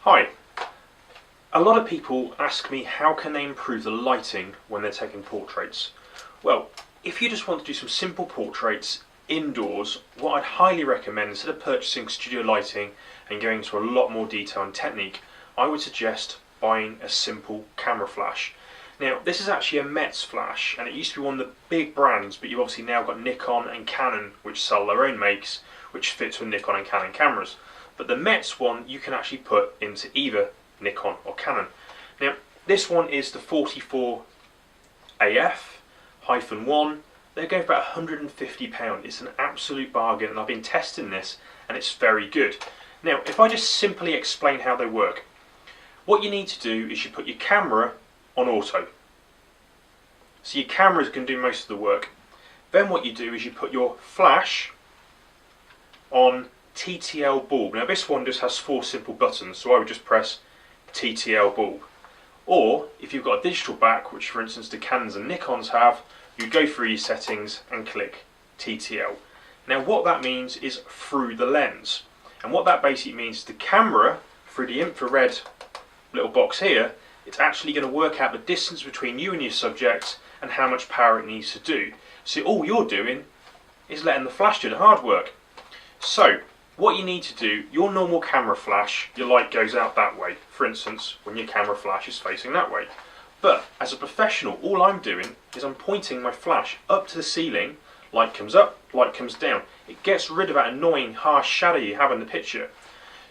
Hi. A lot of people ask me how can they improve the lighting when they're taking portraits. Well, if you just want to do some simple portraits indoors, what I'd highly recommend, instead of purchasing studio lighting and going into a lot more detail and technique, I would suggest buying a simple camera flash. Now, this is actually a Metz flash, and it used to be one of the big brands, but you've obviously now got Nikon and Canon, which sell their own makes, which fits with Nikon and Canon cameras. But the Metz one you can actually put into either Nikon or Canon. Now, this one is the 44 AF-1. They're going for about £150. It's an absolute bargain, and I've been testing this, and it's very good. Now, if I just simply explain how they work, what you need to do is you put your camera on auto. So your camera is going to do most of the work. Then what you do is you put your flash on TTL bulb. Now this one just has 4 simple buttons, so I would just press TTL bulb. Or if you've got a digital back, which for instance the Canons and Nikons have, you go through your settings and click TTL. Now what that means is through the lens. And what that basically means is the camera, through the infrared little box here, it's actually going to work out the distance between you and your subject and how much power it needs to do. So all you're doing is letting the flash do the hard work. So what you need to do, your normal camera flash, your light goes out that way, for instance when your camera flash is facing that way. But as a professional, all I'm doing is I'm pointing my flash up to the ceiling, light comes up, light comes down. It gets rid of that annoying harsh shadow you have in the picture.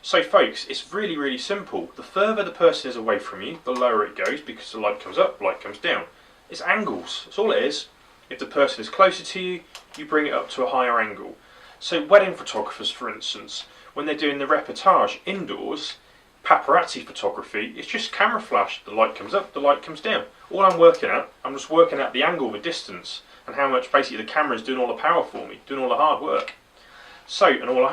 So folks, it's really, really simple. The further the person is away from you, the lower it goes, because the light comes up, light comes down. It's angles, that's all it is. If the person is closer to you, you bring it up to a higher angle. So wedding photographers, for instance, when they're doing the reportage indoors, paparazzi photography, it's just camera flash. The light comes up, the light comes down. All I'm working at, I'm just working at the angle, the distance, and how much basically the camera is doing all the power for me, doing all the hard work. So all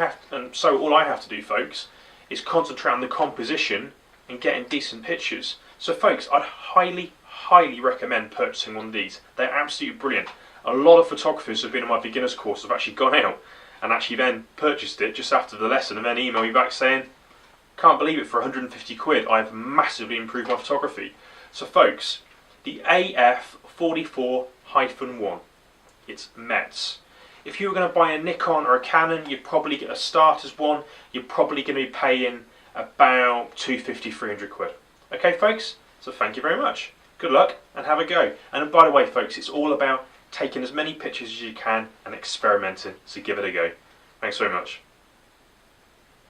I have to do, folks, is concentrate on the composition and getting decent pictures. So folks, I'd highly, highly recommend purchasing one of these. They're absolutely brilliant. A lot of photographers who've been on my beginner's course have actually gone out and actually then purchased it just after the lesson and then email me back saying, can't believe it, for 150 quid I've massively improved my photography. So folks, the AF-44-1, it's Metz. If you were going to buy a Nikon or a Canon, you'd probably get a starter's one. You're probably going to be paying about 250, 300 quid. Okay folks, so thank you very much. Good luck and have a go. And by the way folks, it's all about taking as many pictures as you can and experimenting, so give it a go. Thanks very much.